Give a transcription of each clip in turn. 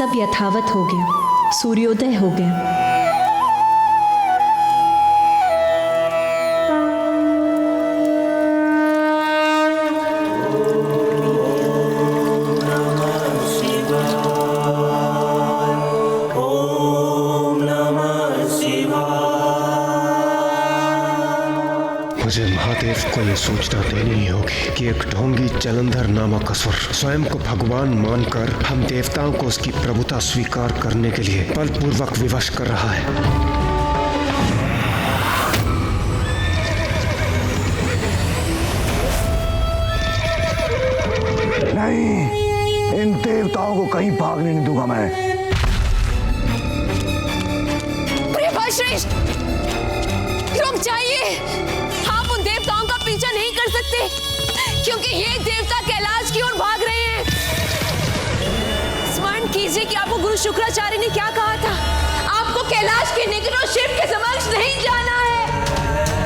सब यथावत हो गया, सूर्योदय हो गया। मुझे महादेव को ये सूचना देनी ही होगी कि एक ढोंगी जलंधर नामक असुर स्वयं को भगवान मानकर हम देवताओं को उसकी प्रभुता स्वीकार करने के लिए बलपूर्वक विवश कर रहा है। नहीं, इन देवताओं को कहीं भागने नहीं दूंगा मैं। श्रेष्ठ, रुक जाइए। आप उन देवताओं का पीछा नहीं कर सकते क्योंकि ये देवता कैलाश की ओर भाग रहे हैं। स्मरण कीजिए कि आपको गुरु शुक्राचार्य ने क्या कहा था। आपको कैलाश के निकट और शिव के समक्ष नहीं जाना है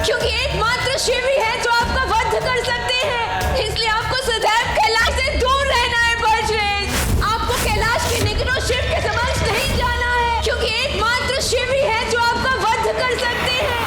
क्योंकि एकमात्र शिव ही है जो आपका वध कर सकते हैं। इसलिए आपको सदैव कैलाश से दूर रहना है बलश्रेष्ठ। आपको कैलाश के निकट और शिव के समक्ष नहीं जाना है क्योंकि एकमात्र शिव ही है जो आपका वध कर सकते हैं।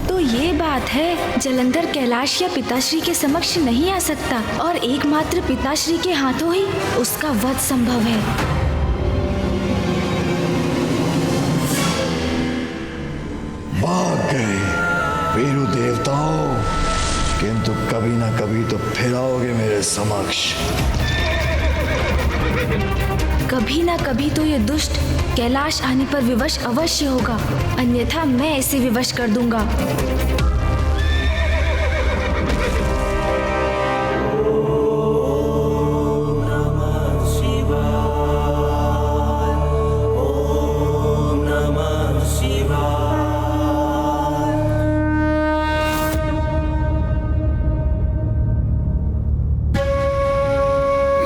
तो ये बात है, जलंधर कैलाश या पिताश्री के समक्ष नहीं आ सकता और एकमात्र पिताश्री के हाथों ही उसका वध संभव है। भाग गए वीरू देवताओं, किंतु कभी ना कभी तो फिर आओगे मेरे समक्ष। कभी ना कभी तो ये दुष्ट कैलाश आने पर विवश अवश्य होगा, अन्यथा मैं इसे विवश कर दूंगा।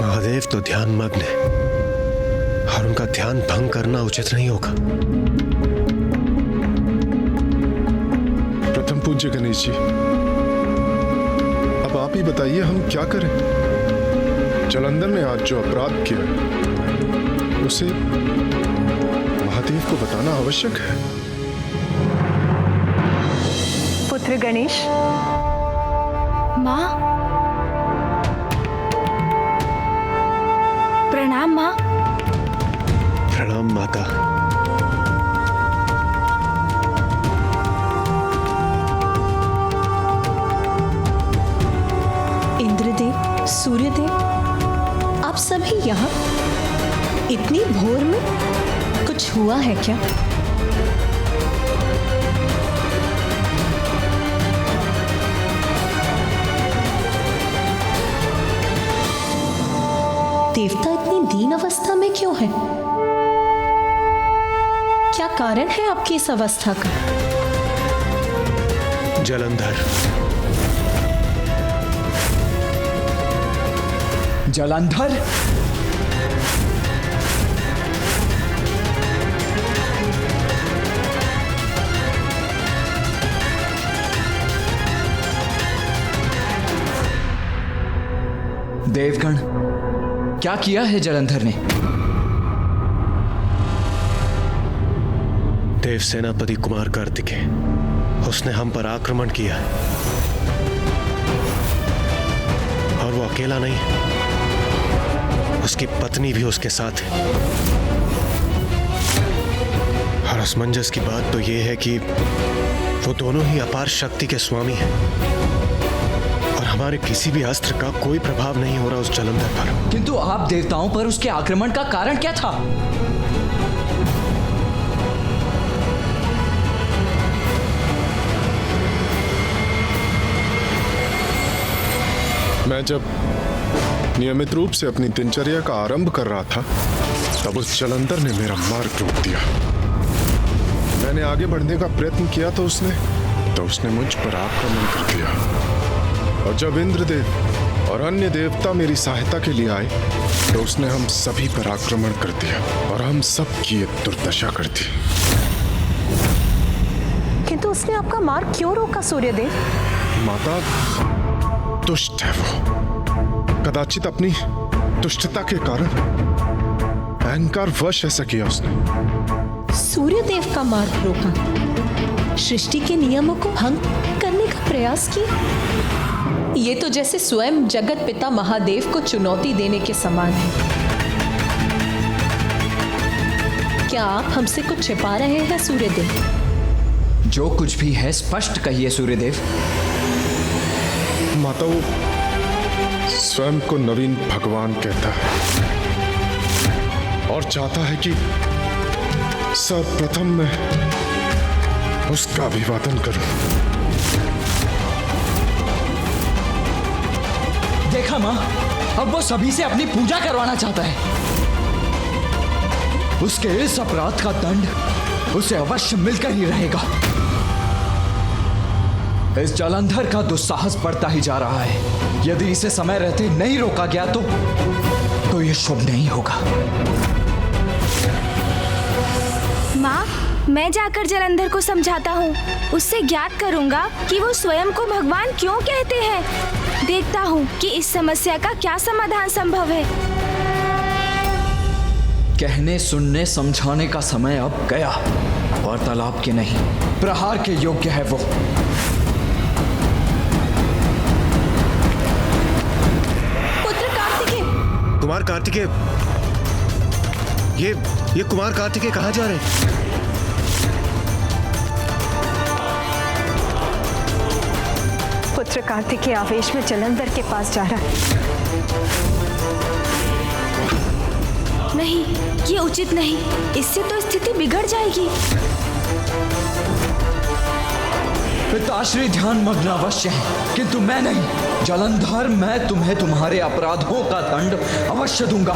महादेव तो ध्यान मग्न है और उनका ध्यान भंग करना उचित नहीं होगा। प्रथम पूज्य गणेश जी, अब आप ही बताइए हम क्या करें। जलंधर ने आज जो अपराध किया है उसे महादेव को बताना आवश्यक है। पुत्र गणेश। माँ, प्रणाम माँ। प्रणाम माता। इंद्रदेव, सूर्यदेव, आप सभी यहाँ इतनी भोर में? कुछ हुआ है क्या? देवता इतनी दीन अवस्था में क्यों है? क्या कारण है आपकी इस अवस्था का? जलंधर। जलंधर? देवगण, क्या किया है जलंधर ने? देव सेनापति कुमार कार्तिकेय, उसने हम पर आक्रमण किया और वो अकेला नहीं, उसकी पत्नी भी उसके साथ है। और असमंजस की बात तो ये है कि वो दोनों ही अपार शक्ति के स्वामी हैं और हमारे किसी भी अस्त्र का कोई प्रभाव नहीं हो रहा उस जलंधर पर। किंतु आप देवताओं पर उसके आक्रमण का कारण क्या था? मैं जब नियमित रूप से अपनी दिनचर्या का आरंभ कर रहा था तब उस जलंधर ने मेरा मार्ग रोक दिया। मैंने आगे बढ़ने का प्रयत्न किया तो उसने मुझ पर आक्रमण कर दिया। और जब इंद्रदेव और अन्य देवता मेरी सहायता के लिए आए तो उसने हम सभी पर आक्रमण कर दिया और हम सब की दुर्दशा कर दी। किंतु उसने आपका मार्ग क्यों रोका सूर्यदेव? माता, दुष्ट है वो। कदाचित अपनी दुष्टता के कारण अहंकार वश ऐसा किया उसने। सूर्यदेव का मार्ग रोका, सृष्टि के नियमों को भंग करने का प्रयास किया। ये तो जैसे स्वयं जगत पिता महादेव को चुनौती देने के समान है। क्या आप हमसे कुछ छिपा रहे हैं सूर्यदेव? जो कुछ भी है स्पष्ट कहिए सूर्यदेव। माता, वो स्वयं को नवीन भगवान कहता है और चाहता है कि सर्वप्रथम मैं उसका अभिवादन करूं। देखा माँ, अब वो सभी से अपनी पूजा करवाना चाहता है। उसके इस अपराध का दंड उसे अवश्य मिलकर ही रहेगा। इस जलंधर का दुस्साहस बढ़ता ही जा रहा है। यदि इसे समय रहते नहीं रोका गया तो यह शुभ नहीं होगा। माँ, मैं जाकर जलंधर को समझाता हूँ। उससे ज्ञात करूँगा कि वो स्वयं को भगवान क्यों कहते हैं। देखता हूँ कि इस समस्या का क्या समाधान संभव है। कहने, सुनने, समझाने का समय अब गया। वार्तालाप के नहीं, प्रहार के योग्य है वो। पुत्र कार्तिकेय। कुमार कार्तिकेय, ये कुमार कार्तिकेय कहाँ जा रहे हैं? पुत्र कार्तिकेय आवेश में जलंधर के पास जा रहा है। नहीं, ये उचित नहीं। इससे तो स्थिति बिगड़ जाएगी। पिताश्री ध्यान मग्न अवश्य है, किंतु मैं नहीं। जलंधर, मैं तुम्हें तुम्हारे अपराधों का दंड अवश्य दूंगा।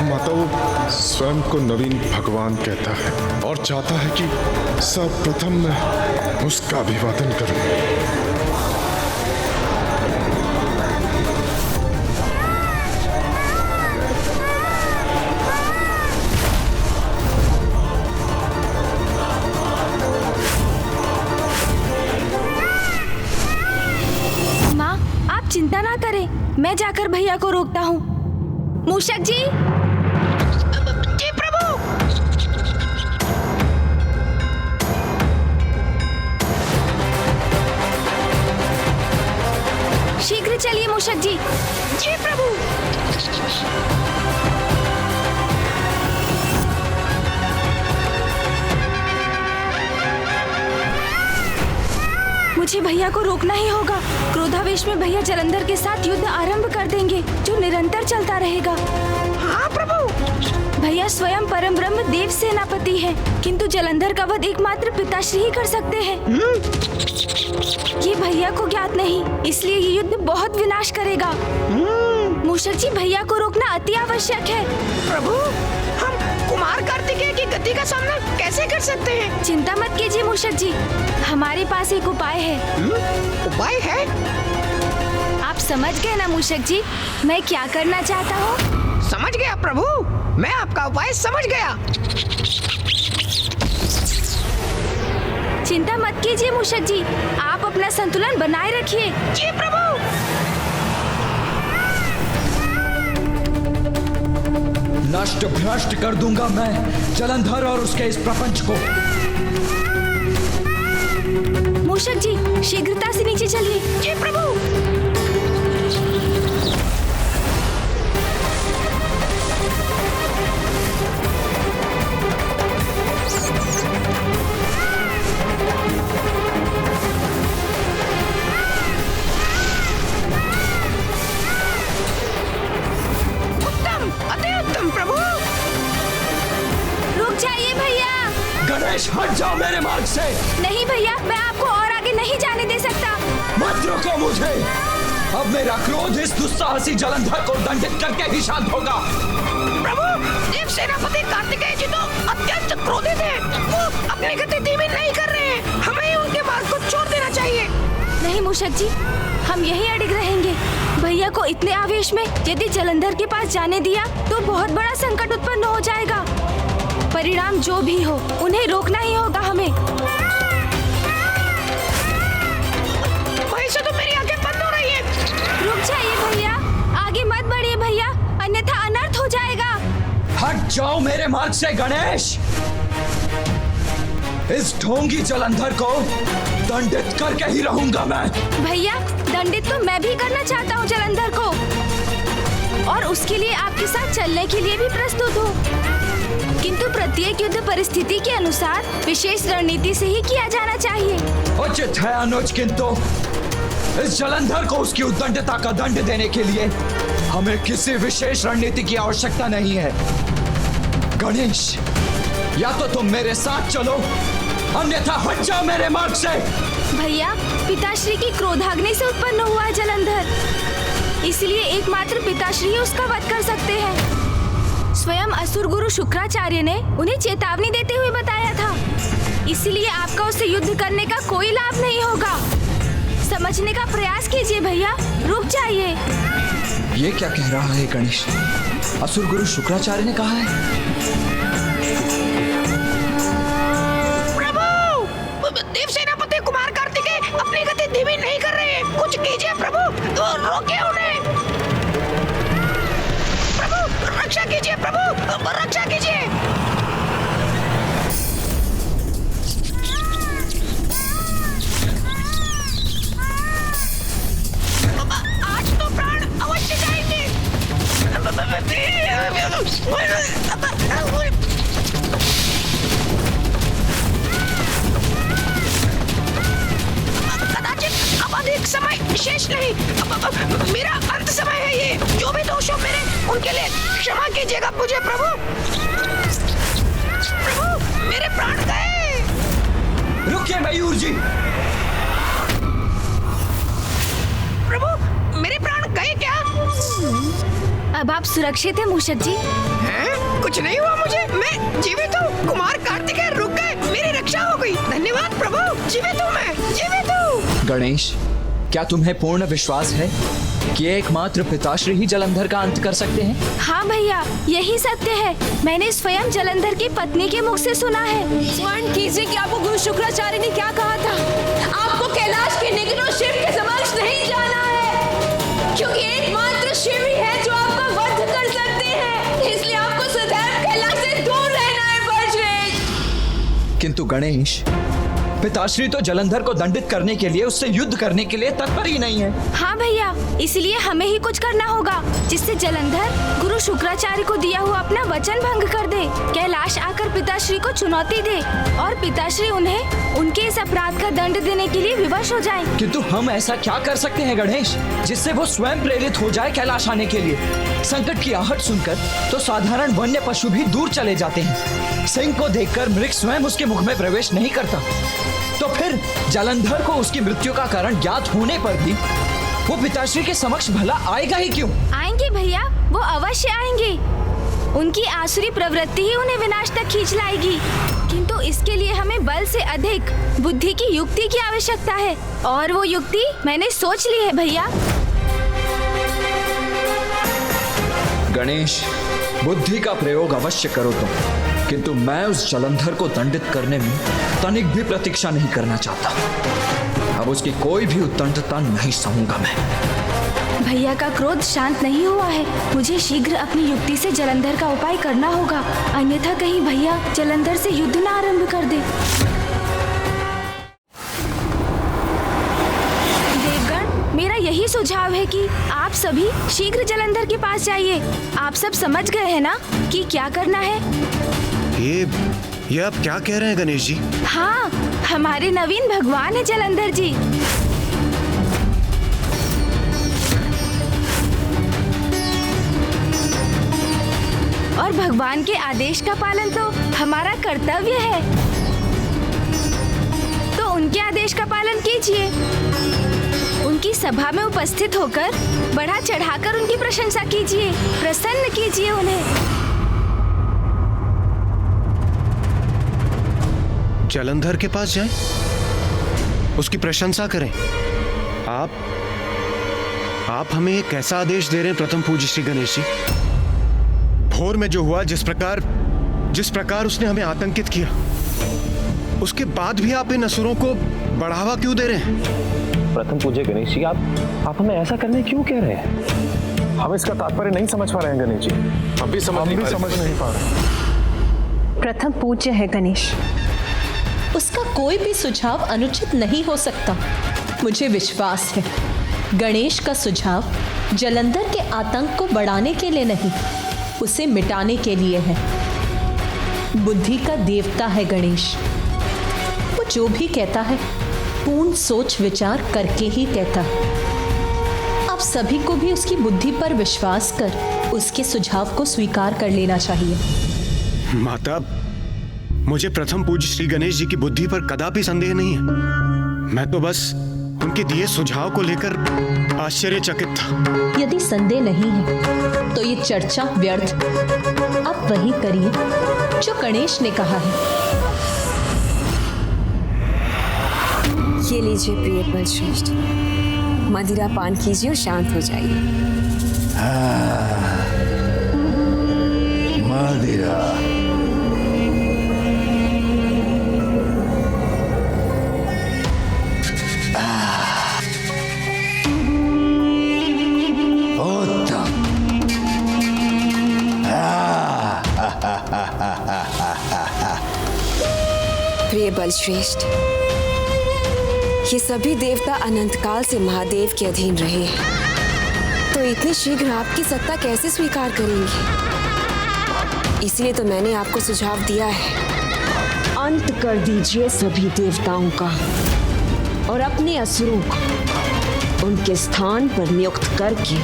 माता, वो स्वयं को नवीन भगवान कहता है और चाहता है कि सर्वप्रथम मैं उसका अभिवादन करूं। माँ, आप चिंता ना करें, मैं जाकर भैया को रोकता हूँ। मूषक जी। जी प्रभु। शीघ्र चलिए मूषक जी। जी प्रभु। मुझे भैया को रोकना ही होगा। क्रोधावेश में भैया जलंधर के साथ युद्ध आरंभ कर देंगे, जो निरंतर चलता रहेगा। हाँ प्रभु। भैया स्वयं परम ब्रह्म देव सेनापति हैं, किंतु जलंधर का वध एकमात्र पिताश्री ही कर सकते हैं। ये भैया को ज्ञात नहीं, इसलिए ये युद्ध बहुत विनाश करेगा। मूषक जी, भैया को रोकना अति आवश्यक है। प्रभु, हम कुमार कार्तिकेय की गति का सामना कैसे कर सकते हैं? चिंता मत कीजिए मूषक जी, हमारे पास एक उपाय है। उपाय है? आप समझ गए ना मूषक जी, मैं क्या करना चाहता हूँ? समझ गया प्रभु, मैं आपका उपाय समझ गया। चिंता मत कीजिए मूषक जी, आप अपना संतुलन बनाए रखिए। जी प्रभु। नष्ट भ्रष्ट कर दूंगा मैं जलंधर और उसके इस प्रपंच को। मूषक जी, शीघ्रता से नीचे चलिए। जी प्रभु। गणेश, हट जाओ मेरे मार्ग से। नहीं भैया, मैं आपको और आगे नहीं जाने दे सकता। मत रोको मुझे। अब मेरा क्रोध इस दुस्साहसी जलंधर को दंडित करके ही शांत होगा। प्रभु, देव सेनापति कार्तिकेय जी तो अत्यंत क्रोधित हैं। वो अपनी गति धीमी नहीं कर रहे हैं। हमें उनके मार्ग को छोड़ देना चाहिए। नहीं मूषक जी, हम यही अड़िग रहेंगे। भैया को इतने आवेश में यदि जलंधर के पास जाने दिया तो बहुत बड़ा संकट उत्पन्न हो जाएगा। परिणाम जो भी हो, उन्हें रोकना ही होगा हमें। वहीं से तो मेरी आंखें बंद हो रही हैं। रुक जाइए भैया, आगे मत बढ़िए भैया, अन्यथा अनर्थ हो जाएगा। हट जाओ मेरे मार्ग से गणेश। इस ढोंगी जलंधर को दंडित करके ही रहूंगा मैं। भैया, दंडित तो मैं भी करना चाहता हूँ जलंधर को, और उसके लिए आपके साथ चलने के लिए भी प्रस्तुत हूँ। किंतु प्रत्येक युद्ध परिस्थिति के अनुसार विशेष रणनीति से ही किया जाना चाहिए। उचित है अनुज, किंतु इस जलंधर को उसकी उद्दंडता का दंड देने के लिए हमें किसी विशेष रणनीति की आवश्यकता नहीं है। गणेश, या तो तुम मेरे साथ चलो, अन्यथा हट जाओ मेरे मार्ग से। भैया, पिताश्री की क्रोधाग्नि से उत्पन्न हुआ है जलंधर, इसलिए एकमात्र पिताश्री ही उसका वध कर सकते हैं। स्वयं असुर गुरु शुक्राचार्य ने उन्हें चेतावनी देते हुए बताया था, इसलिए आपका उससे युद्ध करने का कोई लाभ नहीं होगा। समझने का प्रयास कीजिए भैया, रुक जाइए। ये क्या कह रहा है गणेश? असुर गुरु शुक्राचार्य ने कहा है? देव सेनापति कुमार कार्तिकेय अपनी गति धीमी नहीं कर रहे हैं। कुछ कीजिए प्रभु, तो रोकिए उन्हें। प्रभु रक्षा कीजिए, प्रभु रक्षा कीजिए। आज तो प्राण अवश्य जाएंगे। अब अधिक समय शेष नहीं, अब मेरा अंत समय है ये। जो भी दोष हो मेरे, उनके लिए क्षमा कीजिएगा मुझे प्रभु। प्रभु मेरे प्राण गए। रुकिए मयूर जी। प्रभु मेरे प्राण गए क्या? अब आप सुरक्षित हैं मूषक जी? हैं? कुछ नहीं हुआ मुझे, मैं जीवित हूँ। कुमार कार्तिकेय रुक गए, मेरी रक्षा हो गई। धन्यवाद प्रभु, जीवित हूँ मैं, जीवित हूँ। गणेश, क्या तुम्हें पूर्ण विश्वास है कि एकमात्र पिताश्री ही जलंधर का अंत कर सकते हैं? हाँ भैया, यही सत्य है। मैंने स्वयं जलंधर की पत्नी के मुख से सुना है। स्मरण कीजिए कि आपको गुरु शुक्राचार्य ने क्या कहा था। आपको कैलाश के निकटों शिव के समक्ष नहीं जाना है, क्योंकि एकमात्र शिव ही है जो आपका वध कर सकते हैं। इसलिए आपको सदैव कैलाश से दूर रहना है बजरंग। किंतु गणेश, पिताश्री तो जलंधर को दंडित करने के लिए, उससे युद्ध करने के लिए तत्पर ही नहीं है। हाँ भैया, इसलिए हमें ही कुछ करना होगा जिससे जलंधर गुरु शुक्राचार्य को दिया हुआ अपना वचन भंग कर दे। कैलाश आकर पिताश्री को चुनौती दे और पिताश्री उन्हें उनके इस अपराध का दंड देने के लिए विवश हो जाए। किंतु हम ऐसा क्या कर सकते हैं गणेश, जिससे वो स्वयं प्रेरित हो जाए कैलाश आने के लिए? संकट की आहट सुनकर तो साधारण वन्य पशु भी दूर चले जाते हैं। सिंह को देखकर मृग स्वयं उसके मुख में प्रवेश नहीं करता, तो फिर जलंधर को उसकी मृत्यु का कारण ज्ञात होने पर भी वो पिताश्री के समक्ष भला आएगा ही क्यों? आएंगे भैया, वो अवश्य आएंगे। उनकी आसुरी प्रवृत्ति ही उन्हें विनाश तक खींच लाएगी, किंतु इसके लिए हमें बल से अधिक बुद्धि की युक्ति की आवश्यकता है, और वो युक्ति मैंने सोच ली है भैया। गणेश, बुद्धि का प्रयोग अवश्य करो तुम, किंतु मैं उस जलंधर को दंडित करने में तनिक भी प्रतीक्षा नहीं करना चाहता। अब उसकी कोई भी उद्दंडता नहीं सहूंगा मैं। भैया का क्रोध शांत नहीं हुआ है, मुझे शीघ्र अपनी युक्ति से जलंधर का उपाय करना होगा, अन्यथा कहीं भैया जलंधर से युद्ध न आरंभ कर दे। देवगण, मेरा यही सुझाव है कि आप सभी शीघ्र जलंधर के पास जाइए। आप सब समझ गए हैं ना कि क्या करना है? ये आप क्या कह रहे हैं गणेश जी? हाँ, हमारे नवीन भगवान है जलंधर जी। और भगवान के आदेश का पालन तो हमारा कर्तव्य है, तो उनके आदेश का पालन कीजिए। उनकी सभा में उपस्थित होकर बढ़ा चढ़ाकर उनकी प्रशंसा कीजिए, प्रसन्न कीजिए उन्हें। जलंधर के पास जाएं, उसकी प्रशंसा करें। आप हमें एक ऐसा आदेश दे रहे हैं प्रथम पूज्य श्री गणेश जी? भोर में जो हुआ, जिस प्रकार उसने हमें आतंकित किया, उसके बाद भी आप इन असुरों को बढ़ावा क्यों दे रहे हैं? प्रथम पूज्य गणेश जी, आप हमें ऐसा करने क्यों कह रहे हैं? हम इसका तात्पर्य नहीं समझ पा रहे हैं गणेश जी। हम भी समझ नहीं पा रहे। प्रथम पूज्य है गणेश। उसका कोई भी सुझाव अनुचित नहीं हो सकता। मुझे विश्वास है गणेश का सुझाव जलंधर के आतंक को बढ़ाने के लिए नहीं, उसे मिटाने के लिए है। बुद्धि का देवता है गणेश। वो जो भी कहता है पूर्ण सोच विचार करके ही कहता है। आप सभी को भी उसकी बुद्धि पर विश्वास कर उसके सुझाव को स्वीकार कर लेना चाहिए। माता, मुझे प्रथम पूज्य श्री गणेश जी की बुद्धि पर कदापि संदेह नहीं है। मैं तो बस उनके दिए सुझाव को लेकर आश्चर्यचकित था। यदि संदेह नहीं है तो ये चर्चा व्यर्थ। आप वही करिए जो गणेश ने कहा है। ये लीजिए प्रिय बलश्रेष्ठ, मदिरा पान कीजिए और शांत हो जाइए। मदिरा। प्रिय बलश्रेष्ठ, ये सभी देवता अनंत काल से महादेव के अधीन रहे हैं, तो इतनी शीघ्र आपकी सत्ता कैसे स्वीकार करेंगे? इसलिए तो मैंने आपको सुझाव दिया है, अंत कर दीजिए सभी देवताओं का और अपने असुरों को उनके स्थान पर नियुक्त करके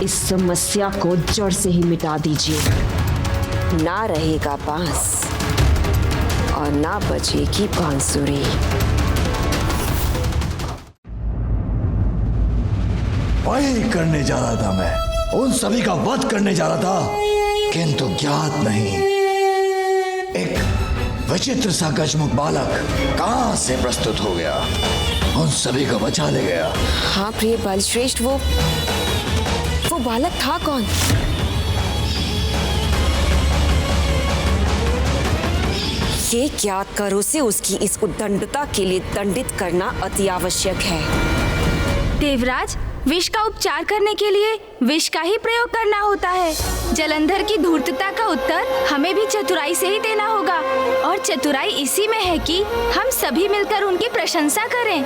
इस समस्या को जड़ से ही मिटा दीजिए। ना रहेगा बांस और ना बचेगी बांसुरी। वही करने जा रहा था मैं, उन सभी का वध करने जा रहा था, किंतु ज्ञात नहीं एक विचित्र सा गजमुख बालक कहां से प्रस्तुत हो गया, उन सभी को बचा ले गया। हाँ प्रिय बलश्रेष्ठ, वो बालक था कौन? ये ज्ञात कर उसे उसकी इस उद्दंडता के लिए दंडित करना अति आवश्यक है। देवराज, विष का उपचार करने के लिए विष का ही प्रयोग करना होता है। जलंधर की धूर्तता का उत्तर हमें भी चतुराई से ही देना होगा, और चतुराई इसी में है कि हम सभी मिलकर उनकी प्रशंसा करें,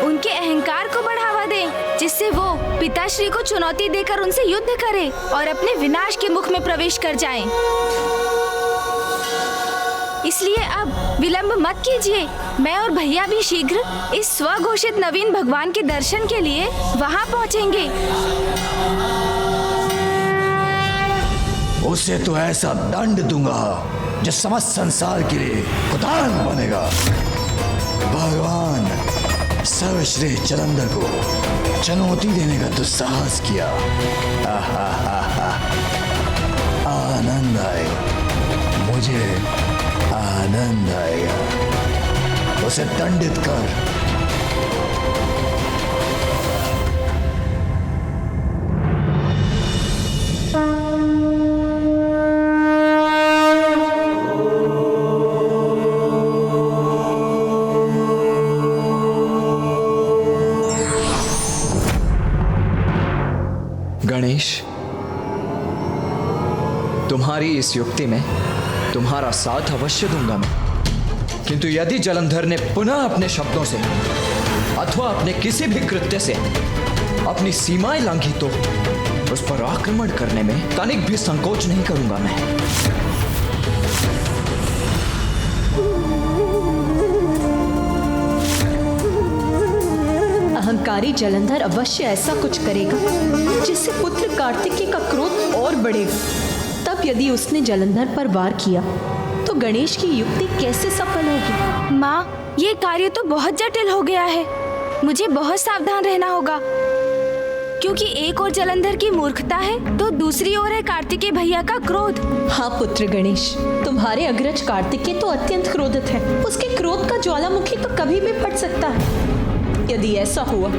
उनके अहंकार को बढ़ावा दें, जिससे वो पिताश्री को चुनौती देकर उनसे युद्ध करें और अपने विनाश के मुख में प्रवेश कर जाएं। इसलिए अब विलंब मत कीजिए। मैं और भैया भी शीघ्र इस स्वघोषित नवीन भगवान के दर्शन के लिए वहां पहुंचेंगे। उसे तो ऐसा दंड दूंगा जो समस्त संसार के लिए उदाहरण बनेगा। भगवान सर्वश्रेष्ठ जलंधर को चुनौती देने का दुस्साहस किया। आनंद आएगा, मुझे आनंद आएगा। उसे दंडित कर। गणेश, तुम्हारी इस युक्ति में तुम्हारा साथ अवश्य दूंगा मैं, किंतु यदि जलंधर ने पुनः अपने शब्दों से अथवा अपने किसी भी कृत्य से अपनी सीमाएं लांघी तो उस पर आक्रमण करने में तनिक भी संकोच नहीं करूंगा मैं। अहंकारी जलंधर अवश्य ऐसा कुछ करेगा जिससे पुत्र कार्तिकेय का क्रोध और बढ़ेगा। तब यदि उसने जलंधर पर वार किया तो गणेश की युक्ति कैसे सफल होगी? माँ, ये कार्य तो बहुत जटिल हो गया है। मुझे बहुत सावधान रहना होगा, क्योंकि एक ओर जलंधर की मूर्खता है तो दूसरी ओर है कार्तिकेय भैया का क्रोध। हाँ पुत्र गणेश, तुम्हारे अग्रज कार्तिकेय तो अत्यंत क्रोधित है। उसके क्रोध का ज्वालामुखी तो कभी भी फट सकता है। यदि ऐसा हुआ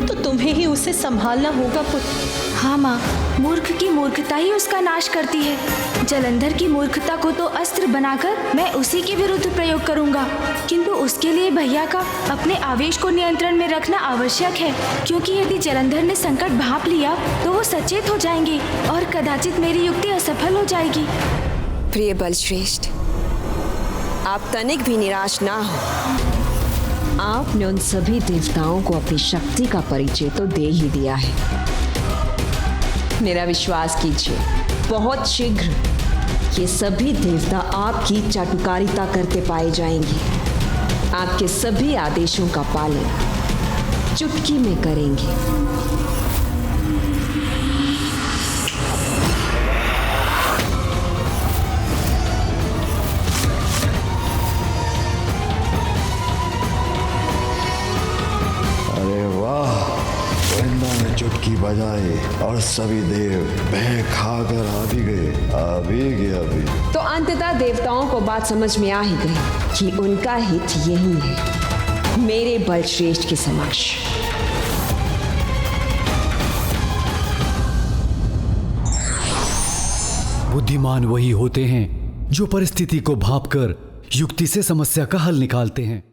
तो तुम्हें ही उसे संभालना होगा पुत्र। हाँ माँ, मूर्ख की मूर्खता ही उसका नाश करती है। जलंधर की मूर्खता को तो अस्त्र बनाकर मैं उसी के विरुद्ध प्रयोग करूंगा, किंतु उसके लिए भैया का अपने आवेश को नियंत्रण में रखना आवश्यक है, क्योंकि यदि जलंधर ने संकट भांप लिया तो वो सचेत हो जाएंगे और कदाचित मेरी युक्ति असफल हो जाएगी। प्रिय बलश्रेष्ठ, आप तनिक भी निराश ना हो। आपने उन सभी देवताओं को अपनी शक्ति का परिचय तो दे ही दिया है। मेरा विश्वास कीजिए, बहुत शीघ्र ये सभी देवता आपकी चाटुकारिता करते पाए जाएंगे। आपके सभी आदेशों का पालन चुटकी में करेंगे। चुटकी बजाए और सभी देव बह खाकर आ भी गए अभी। तो अंततः देवताओं को बात समझ में आ ही गई कि उनका हित यही है, मेरे बलश्रेष्ठ के समक्ष। बुद्धिमान वही होते हैं जो परिस्थिति को भांपकर युक्ति से समस्या का हल निकालते हैं।